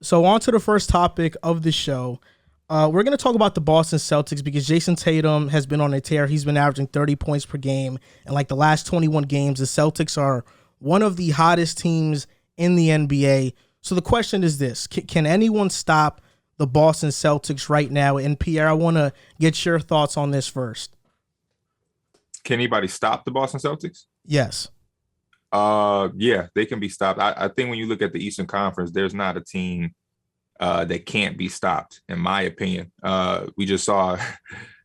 So on to the first topic of the show. We're going to talk about the Boston Celtics because Jayson Tatum has been on a tear. He's been averaging 30 points per game. And like the last 21 games, the Celtics are one of the hottest teams in the NBA. So the question is this: Can anyone stop the Boston Celtics right now? And Pierre, I want to get your thoughts on this first. Can anybody stop the Boston Celtics? Yes. Yeah, they can be stopped. I think when you look at the Eastern Conference, there's not a team that can't be stopped, in my opinion. We just saw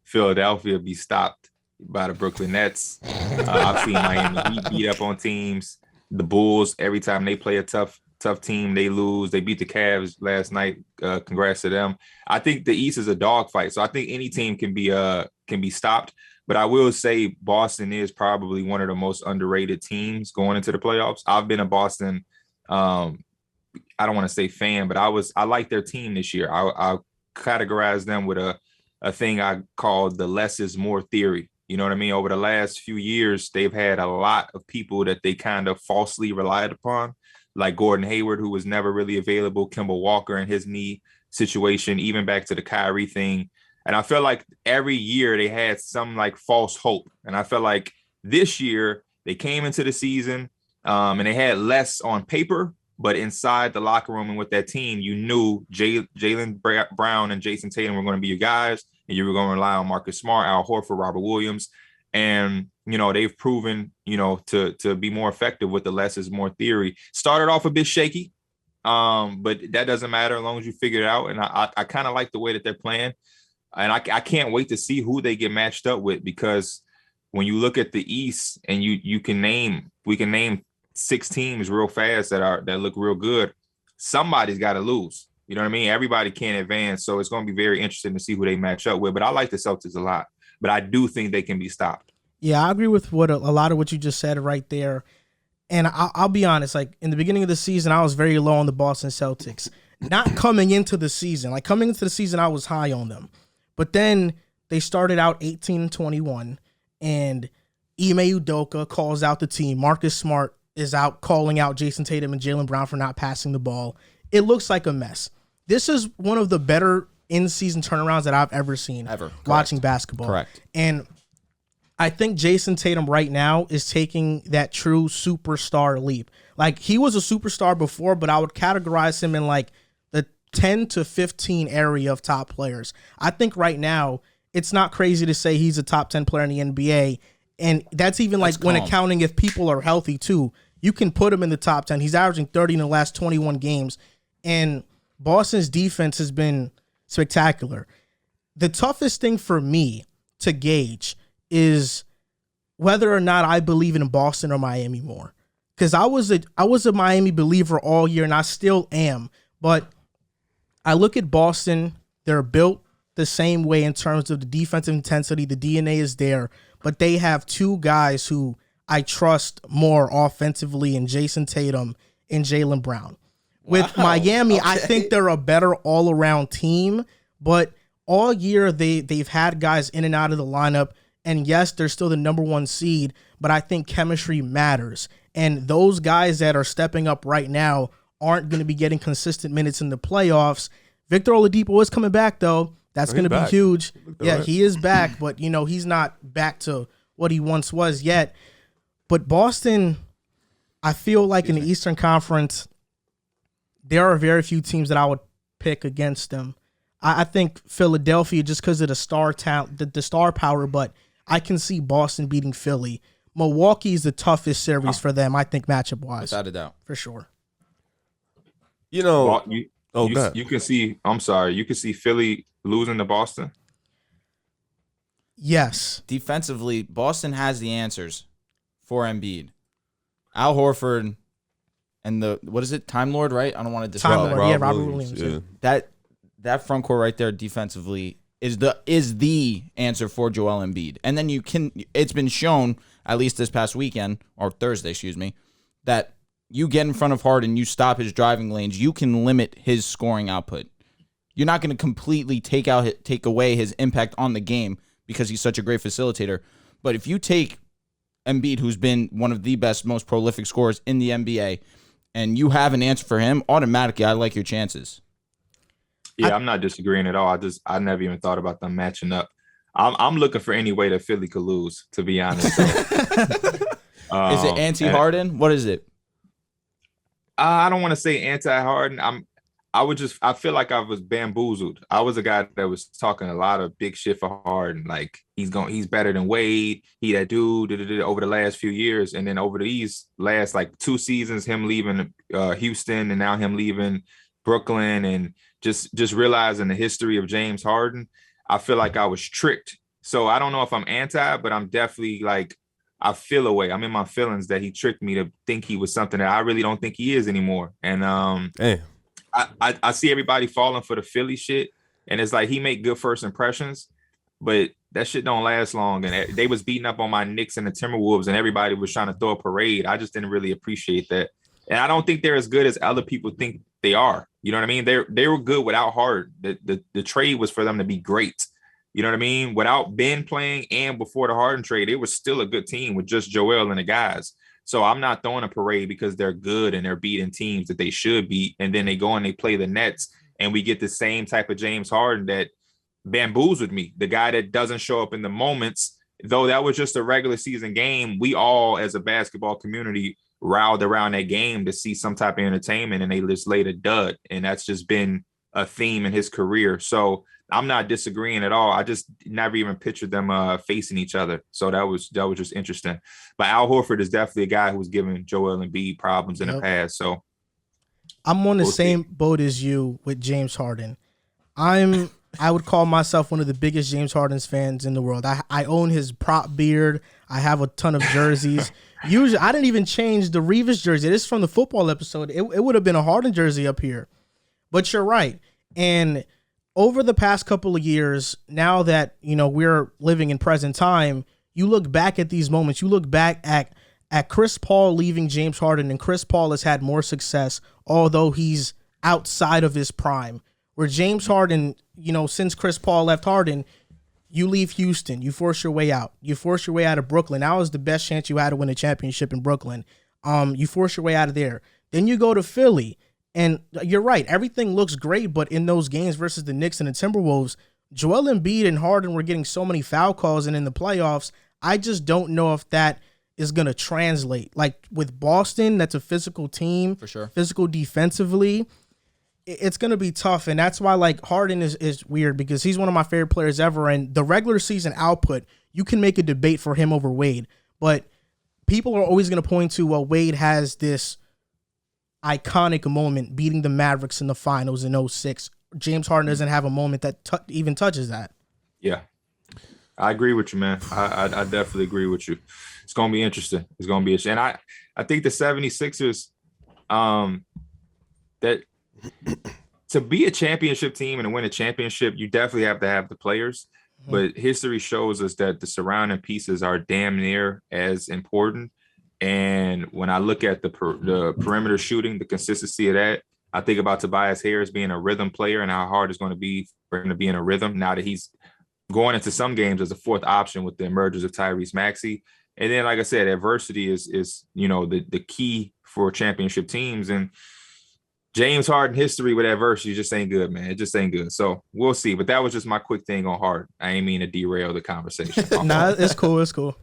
Philadelphia be stopped by the Brooklyn Nets. I've seen Miami Heat beat up on teams. The Bulls, every time they play a tough team, they lose. They beat the Cavs last night. Congrats to them. I think the East is a dogfight, so I think any team can be stopped. But I will say Boston is probably one of the most underrated teams going into the playoffs. I've been a Boston, I don't want to say fan, but I like their team this year. I categorize them with a thing I call the less is more theory. You know what I mean? Over the last few years, they've had a lot of people that they kind of falsely relied upon, like Gordon Hayward, who was never really available, Kemba Walker and his knee situation, even back to the Kyrie thing. And I feel like every year they had some like false hope. And I feel like this year they came into the season and they had less on paper, but inside the locker room and with that team, you knew Jaylen Brown and Jayson Tatum were going to be your guys, and you were going to rely on Marcus Smart, Al Horford, Robert Williams. And, they've proven, to be more effective with the less is more theory. Started off a bit shaky, but that doesn't matter as long as you figure it out. And I kind of like the way that they're playing. And I can't wait to see who they get matched up with, because when you look at the East and we can name 6 teams real fast that look real good. Somebody's got to lose. You know what I mean? Everybody can't advance. So it's going to be very interesting to see who they match up with. But I like the Celtics a lot. But I do think they can be stopped. Yeah, I agree with a lot of what you just said right there. And I'll be honest, like in the beginning of the season, I was very low on the Boston Celtics. Not coming into the season. Like coming into the season, I was high on them. But then they started out 18-21, and Ime Udoka calls out the team. Marcus Smart is out calling out Jayson Tatum and Jaylen Brown for not passing the ball. It looks like a mess. This is one of the better in-season turnarounds that I've ever seen watching basketball. Correct. And I think Jayson Tatum right now is taking that true superstar leap. Like, he was a superstar before, but I would categorize him in like the 10 to 15 area of top players. I think right now it's not crazy to say he's a top 10 player in the NBA. And that's even like when accounting if people are healthy too. You can put him in the top 10. He's averaging 30 in the last 21 games. And Boston's defense has been spectacular. The toughest thing for me to gauge is whether or not I believe in Boston or Miami more. Because I was a Miami believer all year, and I still am. But I look at Boston, they're built the same way in terms of the defensive intensity. The DNA is there, but they have 2 guys who I trust more offensively in Jayson Tatum and Jaylen Brown. With Miami, okay. I think they're a better all-around team, but all year they've had guys in and out of the lineup, and yes, they're still the number 1 seed, but I think chemistry matters. And those guys that are stepping up right now aren't going to be getting consistent minutes in the playoffs. Victor Oladipo is coming back, though. That's going to be huge. Yeah, he is back, but, he's not back to what he once was yet. But Boston, I feel like in the Eastern Conference, there are very few teams that I would pick against them. I think Philadelphia, just because of the star talent, the star power, but I can see Boston beating Philly. Milwaukee is the toughest series for them, I think, matchup-wise. Without a doubt. For sure. You can see, I'm sorry, you can see Philly losing to Boston? Yes. Defensively, Boston has the answers for Embiid. Al Horford and what is it, Time Lord, right? I don't want to disrupt that. Yeah, Robert Williams. Yeah. That front court right there defensively is the answer for Joel Embiid. And then it's been shown, at least this past weekend, or Thursday, excuse me, that you get in front of Harden, you stop his driving lanes, you can limit his scoring output. You're not going to completely take away his impact on the game because he's such a great facilitator. But if you take Embiid, who's been one of the best, most prolific scorers in the NBA, and you have an answer for him, automatically I like your chances. Yeah, I'm not disagreeing at all. I never even thought about them matching up. I'm looking for any way that Philly could lose, to be honest. So, Is it anti-Harden? What is it? I don't want to say anti-Harden. I feel like I was bamboozled. I was a guy that was talking a lot of big shit for Harden. Like he's better than Wade. He that dude over the last few years. And then over these last like 2 seasons, him leaving Houston and now him leaving Brooklyn, and just realizing the history of James Harden, I feel like I was tricked. So I don't know if I'm anti, but I'm definitely like, I feel a way. I'm in my feelings that he tricked me to think he was something that I really don't think he is anymore. And I see everybody falling for the Philly shit, and it's like he make good first impressions, but that shit don't last long. And they was beating up on my Knicks and the Timberwolves, and everybody was trying to throw a parade. I just didn't really appreciate that, and I don't think they're as good as other people think they are. You know what I mean? They were good without Harden. The trade was for them to be great. You know what I mean? Without Ben playing and before the Harden trade, it was still a good team with just Joel and the guys. So I'm not throwing a parade because they're good and they're beating teams that they should beat. And then they go and they play the Nets and we get the same type of James Harden that bamboozled me. The guy that doesn't show up in the moments, though that was just a regular season game. We all as a basketball community riled around that game to see some type of entertainment, and they just laid a dud. And that's just been a theme in his career. So I'm not disagreeing at all. I just never even pictured them facing each other. So that was just interesting. But Al Horford is definitely a guy who's given Joel Embiid problems in the past. So I'm on the same boat as you with James Harden. I would call myself one of the biggest James Harden's fans in the world. I own his prop beard. I have a ton of jerseys. Usually, I didn't even change the Revis jersey. This is from the football episode. It would have been a Harden jersey up here. But you're right. And over the past couple of years, now that we're living in present time, you look back at these moments. You look back at Chris Paul leaving James Harden, and Chris Paul has had more success, although he's outside of his prime. Where James Harden, since Chris Paul left Harden, you leave Houston, you force your way out. You force your way out of Brooklyn. That was the best chance you had to win a championship in Brooklyn. You force your way out of there. Then you go to Philly. And you're right, everything looks great, but in those games versus the Knicks and the Timberwolves, Joel Embiid and Harden were getting so many foul calls, and in the playoffs, I just don't know if that is going to translate. Like with Boston, that's a physical team, for sure, physical defensively. It's going to be tough, and that's why like Harden is weird, because he's one of my favorite players ever, and the regular season output, you can make a debate for him over Wade, but people are always going to point to, well, Wade has this iconic moment beating the Mavericks in the finals in 2006. James Harden doesn't have a moment that even touches that. Yeah, I agree with you, man. I definitely agree with you. It's going to be interesting. It's going to be interesting. And I think the 76ers, that to be a championship team and to win a championship, you definitely have to have the players. Mm-hmm. But history shows us that the surrounding pieces are damn near as important. And when I look at the perimeter shooting, the consistency of that, I think about Tobias Harris being a rhythm player and how hard it's going to be for him to be in a rhythm now that he's going into some games as a fourth option with the emergence of Tyrese Maxey. And then, like I said, adversity is the key for championship teams. And James Harden history with adversity just ain't good, man. It just ain't good. So we'll see. But that was just my quick thing on Harden. I ain't mean to derail the conversation. Nah, it's cool. It's cool.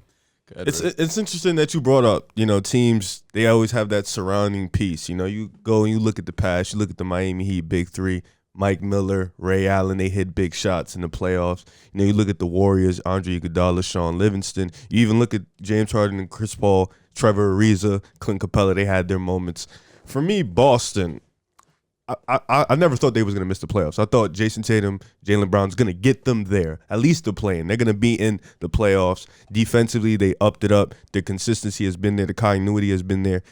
It's interesting that you brought up, teams, they always have that surrounding piece. You go and you look at the past, you look at the Miami Heat big three, Mike Miller, Ray Allen, they hit big shots in the playoffs. You look at the Warriors, Andre Iguodala, Sean Livingston. You even look at James Harden and Chris Paul, Trevor Ariza, Clint Capella, they had their moments. For me, Boston, I never thought they was going to miss the playoffs. I thought Jayson Tatum, Jaylen Brown's going to get them there, at least the play-in. They're going to be in the playoffs. Defensively, they upped it up. Their consistency has been there. The continuity has been there.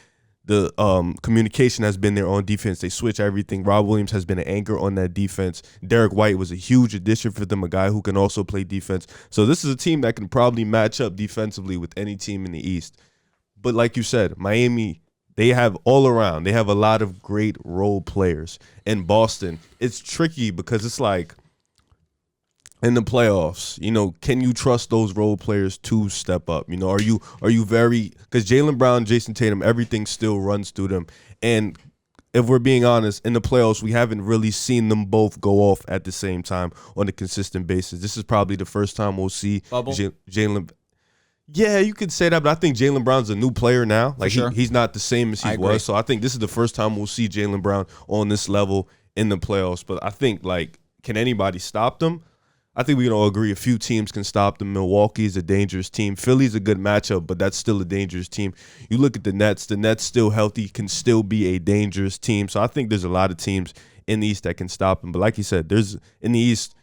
The communication has been there on defense. They switch everything. Rob Williams has been an anchor on that defense. Derek White was a huge addition for them, a guy who can also play defense. So this is a team that can probably match up defensively with any team in the East. But like you said, Miami, they have all around. They have a lot of great role players. In Boston, it's tricky because it's like in the playoffs, can you trust those role players to step up? Are you very, because Jaylen Brown, Jayson Tatum, everything still runs through them. And if we're being honest, in the playoffs, we haven't really seen them both go off at the same time on a consistent basis. This is probably the first time we'll see Jaylen. Yeah, you could say that, but I think Jaylen Brown's a new player now. Like, sure. he's not the same as he was. So I think this is the first time we'll see Jaylen Brown on this level in the playoffs. But I think, can anybody stop them? I think we can all agree a few teams can stop them. Milwaukee is a dangerous team. Philly's a good matchup, but that's still a dangerous team. You look at the Nets still healthy, can still be a dangerous team. So I think there's a lot of teams in the East that can stop them. But like you said, there's in the East,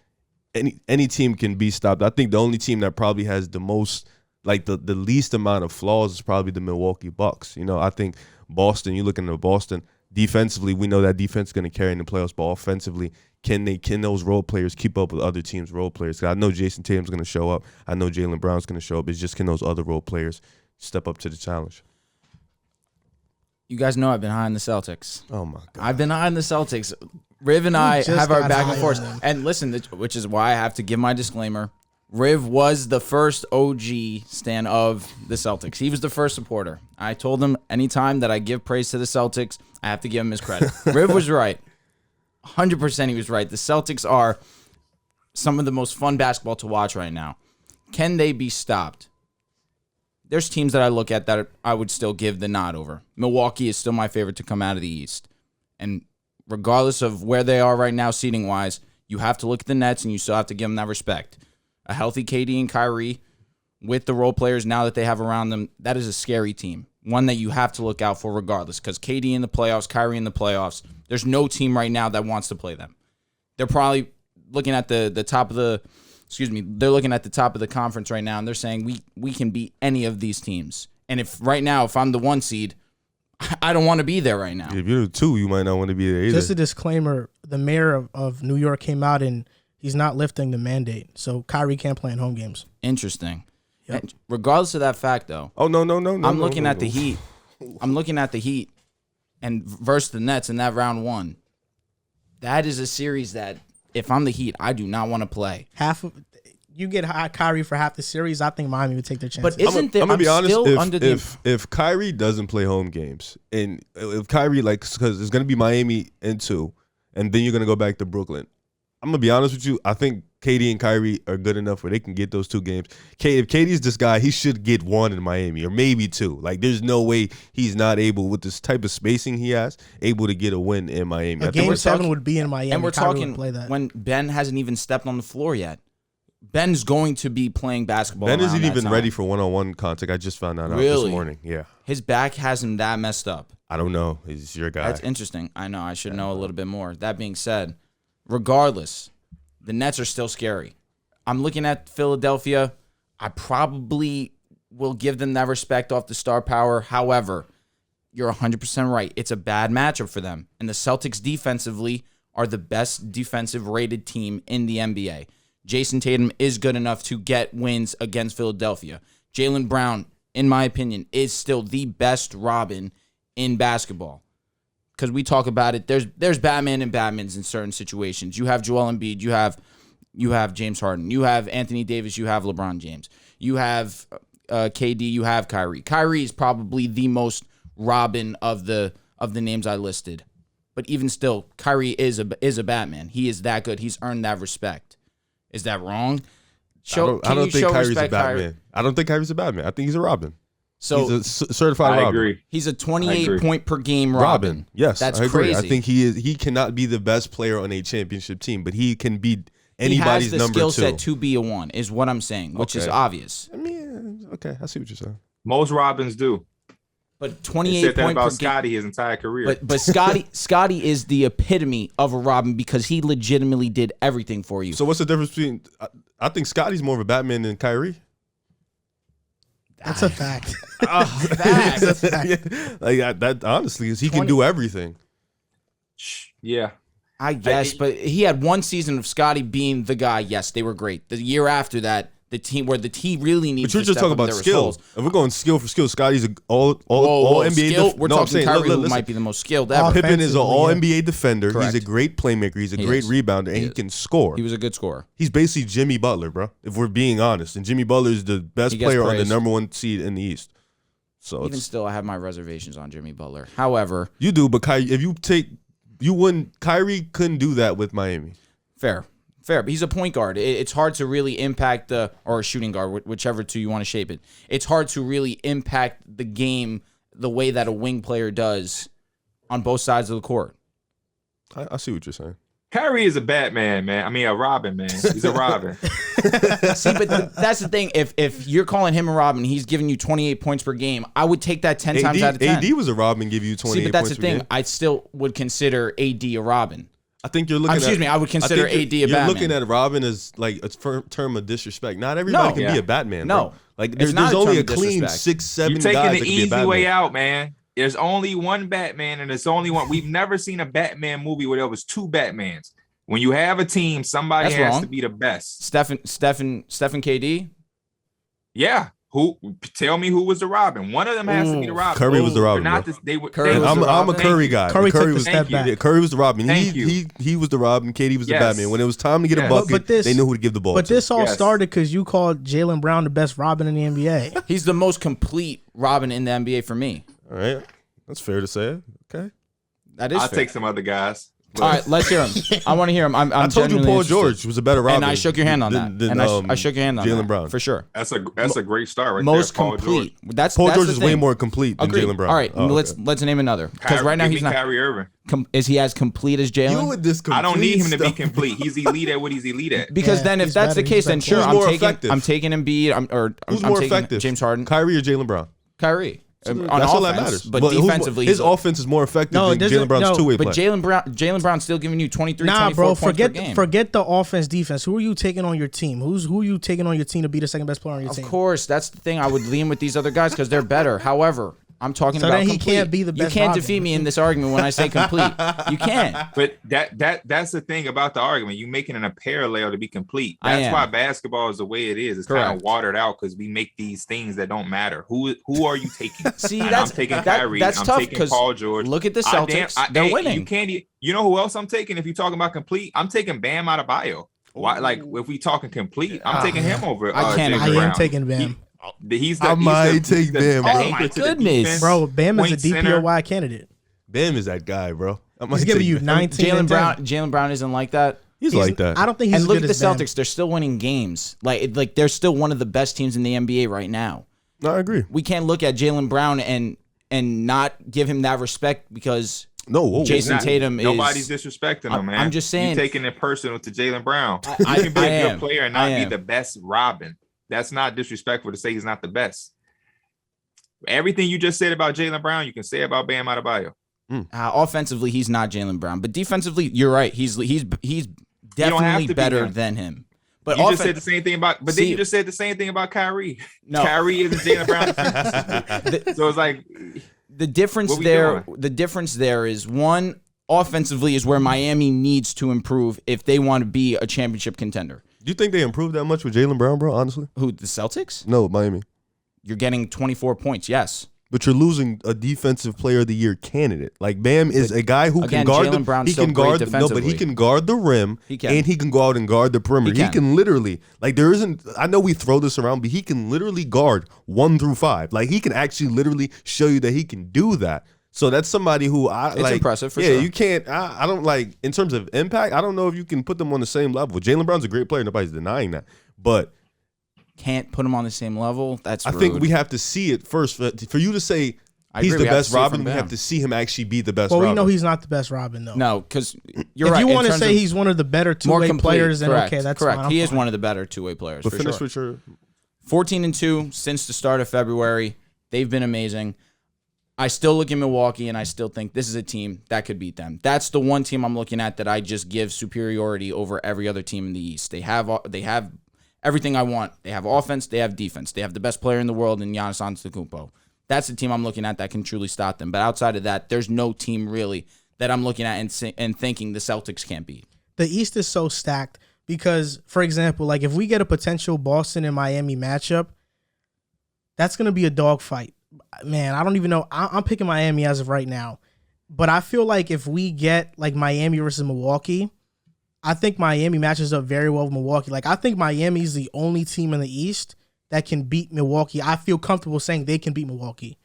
any team can be stopped. I think the only team that probably has the most, the least amount of flaws is probably the Milwaukee Bucks. I think Boston, you look into Boston, defensively, we know that defense is going to carry in the playoffs, but offensively, can those role players keep up with other teams' role players? 'Cause I know Jayson Tatum's going to show up. I know Jaylen Brown's going to show up. It's just, can those other role players step up to the challenge? You guys know I've been high on the Celtics. Oh, my God. I've been high on the Celtics. Riv and I have our back and forth. And listen, which is why I have to give my disclaimer. Riv was the first OG stan of the Celtics. He was the first supporter. I told him anytime that I give praise to the Celtics, I have to give him his credit. Riv was right. 100% he was right. The Celtics are some of the most fun basketball to watch right now. Can they be stopped? There's teams that I look at that I would still give the nod over. Milwaukee is still my favorite to come out of the East. And regardless of where they are right now seeding-wise, you have to look at the Nets and you still have to give them that respect. A healthy KD and Kyrie with the role players now that they have around them, that is a scary team. One that you have to look out for regardless, because KD in the playoffs, Kyrie in the playoffs, there's no team right now that wants to play them. They're probably looking at the top of the, they're looking at the top of the conference right now, and they're saying we can beat any of these teams. And if I'm the 1 seed, I don't want to be there right now. If you're the 2, you might not want to be there either. Just a disclaimer, the mayor of New York came out and he's not lifting the mandate, so Kyrie can't play in home games. Interesting. Yep. And regardless of that fact, though. Oh, no. I'm looking at the Heat. I'm looking at the Heat and versus the Nets in that round 1. That is a series that, if I'm the Heat, I do not want to play. You get Kyrie for half the series, I think Miami would take their chances. But isn't there? I'm gonna be honest. If Kyrie doesn't play home games, and if Kyrie because it's gonna be Miami in 2, and then you're gonna go back to Brooklyn. I'm gonna be honest with you. I think KD and Kyrie are good enough where they can get those 2 games. If KD's this guy, he should get 1 in Miami or maybe 2. There's no way he's not able, with this type of spacing he has, able to get a win in Miami. Game 7 would be in Miami. And we're talking play that. when Ben hasn't even stepped on the floor yet. Ben's going to be playing basketball. Ben isn't even ready for one-on-one contact. I just found that out this morning. Yeah, his back has him that messed up. I don't know. He's your guy. That's interesting. I know. I should know a little bit more. That being said, regardless, the Nets are still scary. I'm looking at Philadelphia. I probably will give them that respect off the star power. However, you're 100% right. It's a bad matchup for them. And the Celtics defensively are the best defensive rated team in the NBA. Jayson Tatum is good enough to get wins against Philadelphia. Jaylen Brown, in my opinion, is still the best Robin in basketball. Because we talk about it, there's Batman and Batmans in certain situations. You have Joel Embiid, you have James Harden, you have Anthony Davis, you have LeBron James, you have KD, you have Kyrie. Kyrie is probably the most Robin of the names I listed. But even still, Kyrie is a Batman. He is that good. He's earned that respect. Is that wrong? I don't think Kyrie's a Batman. I don't think Kyrie's a Batman. I think he's a Robin. So he's a certified Robin. Agree. He's a 28 point per game Robin. Yes, that's I agree. crazy. I think he is. He cannot be the best player on a championship team, but he can be anybody's number 2. He has the skill set to be a 1, is what I'm saying, which is obvious. I mean, okay, I see what you're saying. Most Robins do. But 28 said that point about per game. Scotty his entire career. But Scotty is the epitome of a Robin because he legitimately did everything for you. So what's the difference between? I think Scotty's more of a Batman than Kyrie. That's a fact. Fact. That's a fact. That honestly is he can do everything. Yeah. I guess, but he had 1 season of Scotty being the guy. Yes, they were great. The year after that, the team where the team really needs. But you're to just step talking up about their skill. roles. If we're going skill for skill, Scotty's an all NBA. Skill, we're no, I'm talking saying, Kyrie, who listen, might be the most skilled ever. Pippen is an all yeah. NBA defender. Correct. He's a great playmaker. He's a great rebounder, and he can score. He was a good scorer. He's basically Jimmy Butler, bro. If we're being honest, and Jimmy Butler is the best player on the praised. -- 1 seed in the East. So Even still, I have my reservations on Jimmy Butler. However, you do, but Kyrie couldn't do that with Miami. fair. But he's a point guard. It's hard to really impact or a shooting guard, whichever two you want to shape it. It's hard to really impact the game the way that a wing player does on both sides of the court. I see what you're saying. Kyrie is a Batman, man. I mean, a Robin, man. He's a Robin. See, but that's the thing. If you're calling him a Robin, he's giving you 28 points per game. I would take that 10 times out of 10. AD was a Robin, give you 28 See, but that's points the per thing. game. I still would consider AD a Robin. I think you're looking Excuse me, I would consider AD a You're Batman. looking at Robin as like a term of disrespect. Not everybody can be a Batman. No. Bro. Like It's there's not a only term a of clean disrespect. 6, 7 You're guys taking that the can be a easy Batman. way out, man. There's only one Batman, and it's only one. We've never seen a Batman movie where there was 2 Batmans. When you have a team, somebody That's has wrong. to be the best. Stephen KD. Yeah. Who? Tell me who was the Robin. One of them has to be the Robin. Curry was the Robin, But not bro. this, they were. Curry they was was I'm, the the I'm a Robin. Curry guy. Curry took the was step back. Yeah, Curry was the Robin. Thank you. He was the Robin. KD was the Yes. Batman. When it was time to get a Yes. bucket, But this- they knew who to give the ball But to. this all Yes. started because you called Jaylen Brown the best Robin in the NBA. He's the most complete Robin in the NBA for me. All right, that's fair to say. Okay. That is I'll fair. take some other guys. All right, let's hear him. I want to hear him. I'm I told you genuinely Paul interested. George was a better Robin. And I shook your hand on than- that. than, And I shook your hand on Jaylen that, Brown. for sure. That's a great start right Most there. Paul complete. George. That's Paul that's George the is way thing. more complete than Agreed. Jaylen Brown. All right, Oh, let's okay. name another because right now Give he's me not. Kyrie Irving. Is he as complete as You Jaylen? with this I don't need him to be stuff. complete. He's elite at what he's elite at. Because Yeah, then if he's that's better. the case, He's then better. sure, Who's I'm more taking effective? Embiid. Who's I'm more taking effective? James Harden, Kyrie or Jaylen Brown? Kyrie. On That's offense, all that matters. but who's more- defensively, his he's offense is more effective No, than it doesn't- Jaylen Brown's no, two-way But play. Jaylen Brown's still giving you 23, Nah, 24 bro, points per forget game. forget the offense defense. Who are you taking on your team? Who are you taking on your team to be the second best player on your Of team? course, that's the thing. I would lean with these other guys because they're better. However, I'm talking So about then he complete. can't be the You best can't Robin. defeat me in this argument when I say complete. You can't. But that's the thing about the argument. You making it a parallel to be complete. I That's am. why basketball is the way it is. It's kind Correct. of watered out because we make these things that don't matter. Who are you taking? See, And that's I'm taking that- Kyrie. that's I'm tough taking because Paul George. look at the I Celtics. They're hey, winning. You can't. You know who else I'm taking? If you're talking about complete, I'm taking Bam Adebayo. Why? Like if we talking complete, I'm taking him over. I can't Jaylen I agree. am Brown. taking Bam. He's I might take Bam, bro. Oh, my goodness. Bro, Bam is a point center. DPOY candidate. Bam is that guy, bro. I might He's giving take you Bam. 19 Jaylen and 10. Brown isn't like that. He's like that. I don't think he's And as look good at the as Bam. Celtics; they're still winning games. Like they're still one of the best teams in the NBA right now. No, I agree. We can't look at Jaylen Brown and not give him that respect because No, whoa, Jason Not- Tatum is. Nobody's disrespecting him, man. I'm just saying- You're taking it personal to Jaylen Brown. I You can be I a am. good player and I not be am. the best Robin. That's not disrespectful to say he's not the best. Everything you just said about Jaylen Brown, you can say about Bam Adebayo. Offensively, he's not Jaylen Brown, but defensively, you're right. He's definitely to be better him. than him. But You just said the same thing about, but then See- you just said the same thing about Kyrie. No. Kyrie isn't Jaylen Brown defensively. So it's like, the difference What we there, doing? the difference there is one offensively is where Miami needs to improve if they want to be a championship contender. Do you think they improved that much with Jaylen Brown, bro? Honestly, Who, the Celtics? no, Miami. You're getting 24 points, yes. But you're losing a defensive player of the year candidate. Like Bam is a guy who again, can guard Jaylen the Brown's he still can great guard the, no, but he defensively. can guard the rim He can. and he can go out and guard the perimeter. He He can literally like there isn't I know we throw this around, but he can literally guard 1 through 5. Like he can actually literally show you that he can do that. So that's somebody who It's like impressive for yeah, sure. you can't I don't like in terms of impact, I don't know if you can put them on the same level. Jaylen Brown's a great player, nobody's denying that. But Can't put him on the same level. That's I rude. think we have to see it first for you to say I he's agree, the we have to best see it Robin. from We Bam. have to see him actually be the best Well, Robin. we know he's not the best Robin, though. No, because you're if right. you in want to terms say of he's one of the better more two-way complete, players, then correct, okay, that's correct. fine. I'm He is fine. one of the better two-way players. But for finish sure. with your 14-2 since the start of February. They've been amazing. I still look at Milwaukee and I still think this is a team that could beat them. That's the one team I'm looking at that I just give superiority over every other team in the East. They have everything I want. They have offense, they have defense. They have the best player in the world in Giannis Antetokounmpo. That's the team I'm looking at that can truly stop them. But outside of that, there's no team really that I'm looking at and thinking the Celtics can't beat. The East is so stacked. because, for example, like if we get a potential Boston and Miami matchup, that's going to be a dogfight. Man, I don't even know. I'm picking Miami as of right now. But I feel like if we get like Miami versus Milwaukee, I think Miami matches up very well with Milwaukee. Like I think Miami is the only team in the East that can beat Milwaukee. I feel comfortable saying they can beat Milwaukee.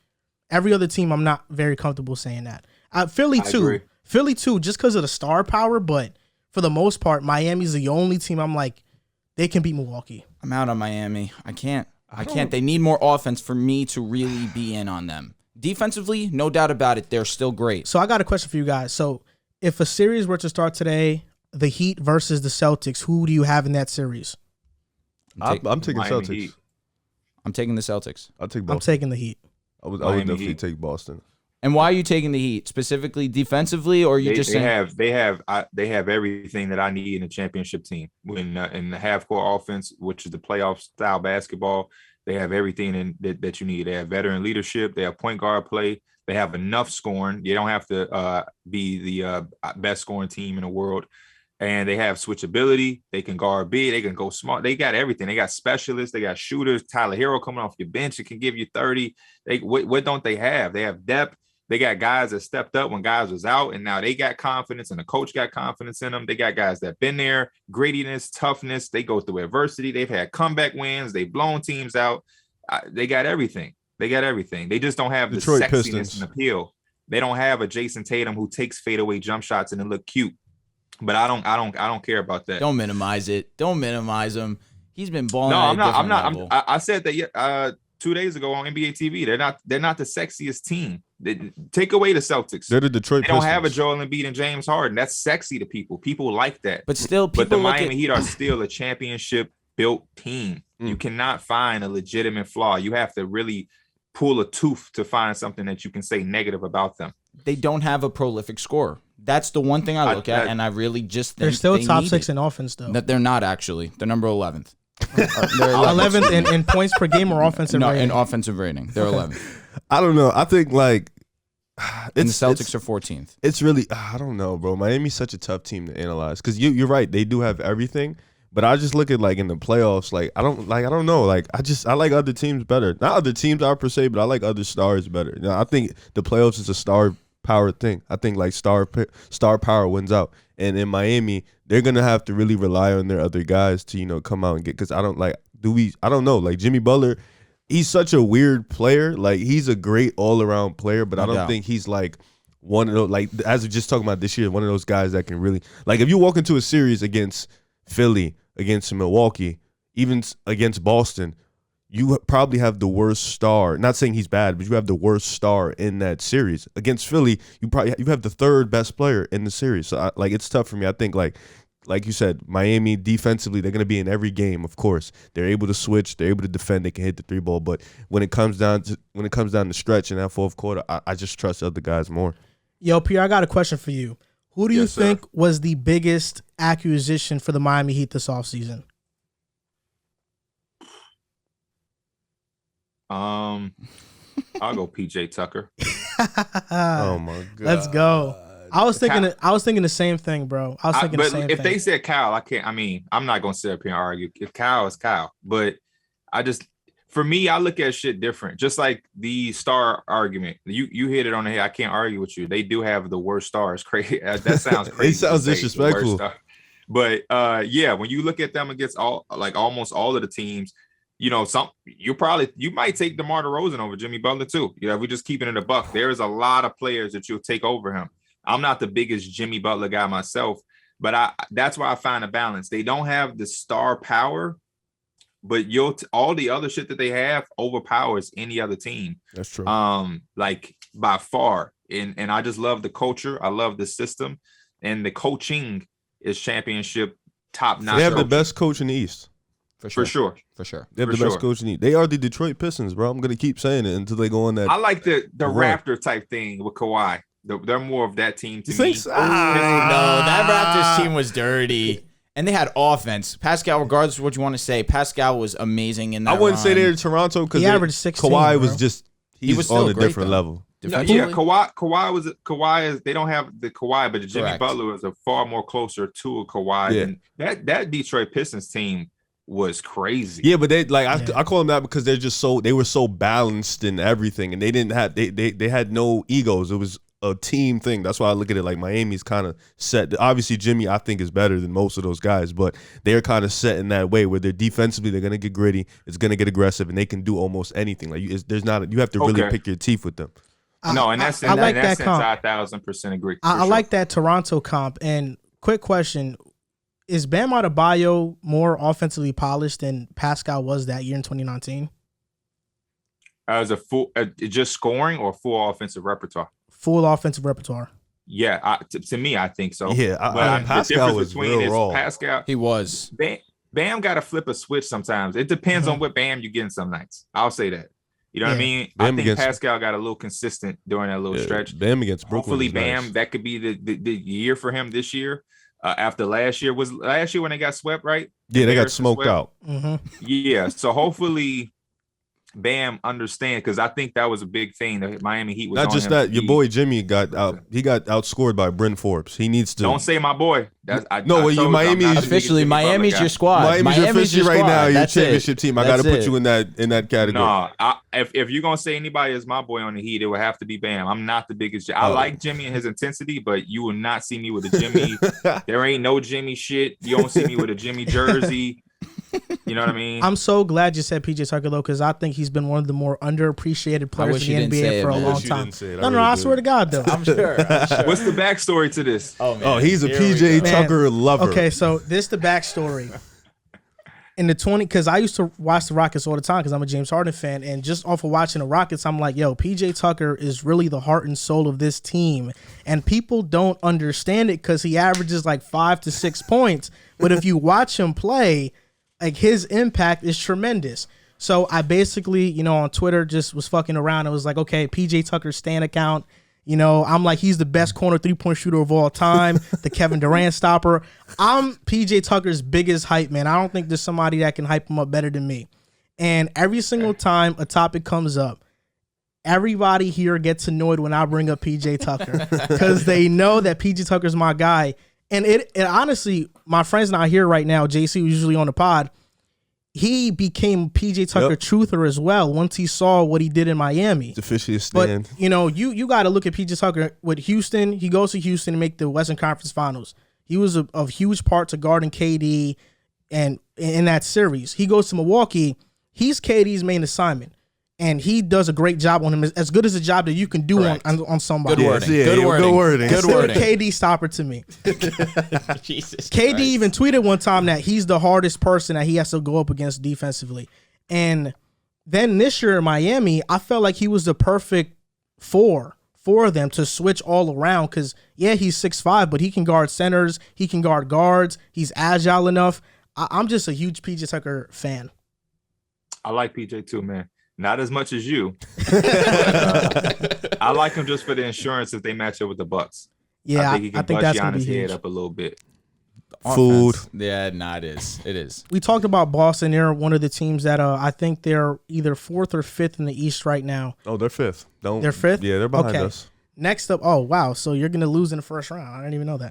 Every other team, I'm not very comfortable saying that. Philly too. Philly too, just because of the star power. But for the most part, Miami's the only team I'm like, they can beat Milwaukee. I'm out on Miami. I can't. They need more offense for me to really be in on them. Defensively, no doubt about it, they're still great. So I got a question for you guys. So if a series were to start today, the Heat versus the Celtics, who do you have in that series? I'm taking Miami Celtics. Heat. I'm taking the Celtics. I'll take Boston. I'm taking the Heat. I would Miami definitely Heat. take Boston. And why are you taking the Heat? Specifically defensively, or are you just saying? They have everything that I need in a championship team. When in the half court offense, which is the playoff style basketball, they have everything that you need. They have veteran leadership. They have point guard play. They have enough scoring. You don't have to be the best scoring team in the world. And they have switchability. They can guard big. They can go smart. They got everything. They got specialists. They got shooters. Tyler Hero coming off your bench. It can give you 30. What don't they have? They have depth. They got guys that stepped up when guys was out, and now they got confidence, and the coach got confidence in them. They got guys that been there, grittiness, toughness. They go through adversity. They've had comeback wins. They've blown teams out. They got everything. They just don't have Detroit the sexiness Pistons. and appeal. They don't have a Jayson Tatum who takes fadeaway jump shots and it look cute. But I don't care about that. Don't minimize it. Don't minimize him. He's been balling. No, at I'm not. a different level. I said that 2 days ago on NBA TV. They're not the sexiest team. Take away the Celtics. They're the Detroit They don't Pistons. have a Joel Embiid and James Harden. That's sexy to people. People like that. But still, people But the look Miami at, Heat are still a championship built team. You cannot find a legitimate flaw. You have to really pull a tooth to find something that you can say negative about them. they don't have a prolific scorer. That's the one thing I look at, and I really just think They're still they top need 6 it. in offense, though. That they're not actually. They're number 11th. They're 11th in points per game or offensive No, rating? in offensive rating. They're 11th. I don't know. I think like And the Celtics are 14th. It's really I don't know, bro. Miami's such a tough team to analyze because you're right. They do have everything, but I just look at like in the playoffs. Like I don't know. Like I like other teams better. Not other teams are per se, but I like other stars better. You know, I think the playoffs is a star power thing. I think like star power wins out. And in Miami, they're gonna have to really rely on their other guys to come out and get. Because I don't know. Like Jimmy Butler, he's such a weird player. Like he's a great all around player, but I don't think he's like one of those. Like as we're just talking about this year, one of those guys that can really like if you walk into a series against Philly, against Milwaukee, even against Boston, you probably have the worst star. Not saying he's bad, but you have the worst star in that series. Against Philly, you have the third best player in the series. So it's tough for me. I think like you said, Miami defensively, they're going to be in every game. Of course, they're able to switch, they're able to defend, they can hit the three ball. But when it comes down to stretch in that fourth quarter, I just trust other guys more. Yo, Pierre, I got a question for you. Who do you think was the biggest acquisition for the Miami Heat this offseason? I'll go PJ Tucker. Oh my god, let's go. I was thinking the same thing, bro. I was thinking the same thing. If they said Kyle, I can't. I mean, I'm not gonna sit up here and argue. If Kyle is Kyle, but for me, I look at shit different. Just like the star argument, you hit it on the head. I can't argue with you. They do have the worst stars. Crazy. That sounds crazy. It sounds disrespectful. But yeah, when you look at them against almost all of the teams, you might take DeMar DeRozan over Jimmy Butler too. If we're just keeping it a buck, there is a lot of players that you'll take over him. I'm not the biggest Jimmy Butler guy myself, but that's why I find a balance. They don't have the star power, but all the other shit that they have overpowers any other team. That's true. Like by far. And I just love the culture. I love the system, and the coaching is championship top notch. They have the best coach in the East. For sure. They have the best coach in the East. They are the Detroit Pistons, bro. I'm gonna keep saying it until they go on that. I like the Raptor type thing with Kawhi. They're more of that team to me. No, that Raptors team was dirty. And they had offense. Pascal, regardless of what you want to say, Pascal was amazing in that I wouldn't say run. they're Toronto because he averaged 16. Kawhi bro. was just he was on a different level. defensively. Kawhi is they don't have the Kawhi, but Jimmy Correct. Butler is a far more closer to a Kawhi. Yeah. And that Detroit Pistons team was crazy. Yeah, but they I call them that because they were so balanced in everything, and they didn't have they had no egos. It was a team thing. That's why I look at it like Miami's kind of set. Obviously, Jimmy I think is better than most of those guys, but they're kind of set in that way where they're defensively they're gonna get gritty, it's gonna get aggressive, and they can do almost anything. Like you have to really pick your teeth with them. No, and that's I like that sense, comp. I 1,000% agree. I like that Toronto comp. And quick question: is Bam Adebayo more offensively polished than Pascal was that year in 2019? As a full, just scoring or full offensive repertoire? Full offensive repertoire. Yeah, to me, I think so. Yeah, Pascal was real raw. Pascal, He was. Bam got to flip a switch sometimes. It depends on what Bam you getting some nights. I'll say that. You know what I mean? Bam I think Pascal got a little consistent during that little stretch. Bam against Brooklyn. Hopefully, Bam, that could be the year for him this year. After last year when they got swept, right? Yeah, they got smoked out. Mm-hmm. Yeah, so hopefully Bam understand, because I think that was a big thing. The Miami Heat was not on just him. that. Your boy Jimmy got out. He got outscored by Bryn Forbes. He needs to. Don't say my boy. Miami Officially, Miami's your squad. Miami's your officially right now. Your That's championship team. I got to put you in that category. No, if you're gonna say anybody is my boy on the Heat, it would have to be Bam. I'm not the biggest. I like Jimmy and his intensity, but you will not see me with a Jimmy. There ain't no Jimmy shit. You don't see me with a Jimmy jersey. You know what I mean? I'm so glad you said PJ Tucker though, because I think he's been one of the more underappreciated players in the NBA for a long time. I swear to God though. I'm sure. What's the backstory to this? Oh, he's a PJ Tucker lover. Okay, so this the backstory. In the 20, because I used to watch the Rockets all the time because I'm a James Harden fan, and just off of watching the Rockets, I'm like, yo, PJ Tucker is really the heart and soul of this team, and people don't understand it because he averages like 5 to 6 points, but if you watch him play, like his impact is tremendous. So I basically, on Twitter just was fucking around. I was like, okay, PJ Tucker stan account. I'm like, he's the best corner 3-point shooter of all time, the Kevin Durant stopper. I'm PJ Tucker's biggest hype man. I don't think there's somebody that can hype him up better than me. And every single time a topic comes up, everybody here gets annoyed when I bring up PJ Tucker because they know that PJ Tucker's my guy. And it honestly, my friend's not here right now. JC was usually on the pod. He became PJ Tucker truther as well once he saw what he did in Miami. It's officially a stand. But, you got to look at PJ Tucker with Houston. He goes to Houston and make the Western Conference Finals. He was a huge part to guarding KD and in that series. He goes to Milwaukee. He's KD's main assignment. And he does a great job on him, as good as a job that you can do on somebody. Good wording. Good wording. Good wording. KD stopper to me. Jesus KD Christ. even tweeted one time that he's the hardest person that he has to go up against defensively. And then this year in Miami, I felt like he was the perfect for them to switch all around because, he's 6'5", but he can guard centers. He can guard guards. He's agile enough. I'm just a huge PJ Tucker fan. I like PJ too, man. Not as much as you. I like him just for the insurance if they match up with the Bucks. Yeah, I think that's going to be huge. Head up a little bit. Food. Yeah, it is. It is. We talked about Boston. They're one of the teams that I think they're either 4th or 5th in the East right now. Oh, they're 5th. They're 5th? Yeah, they're behind us. Next up, oh, wow. So you're going to lose in the first round. I didn't even know that.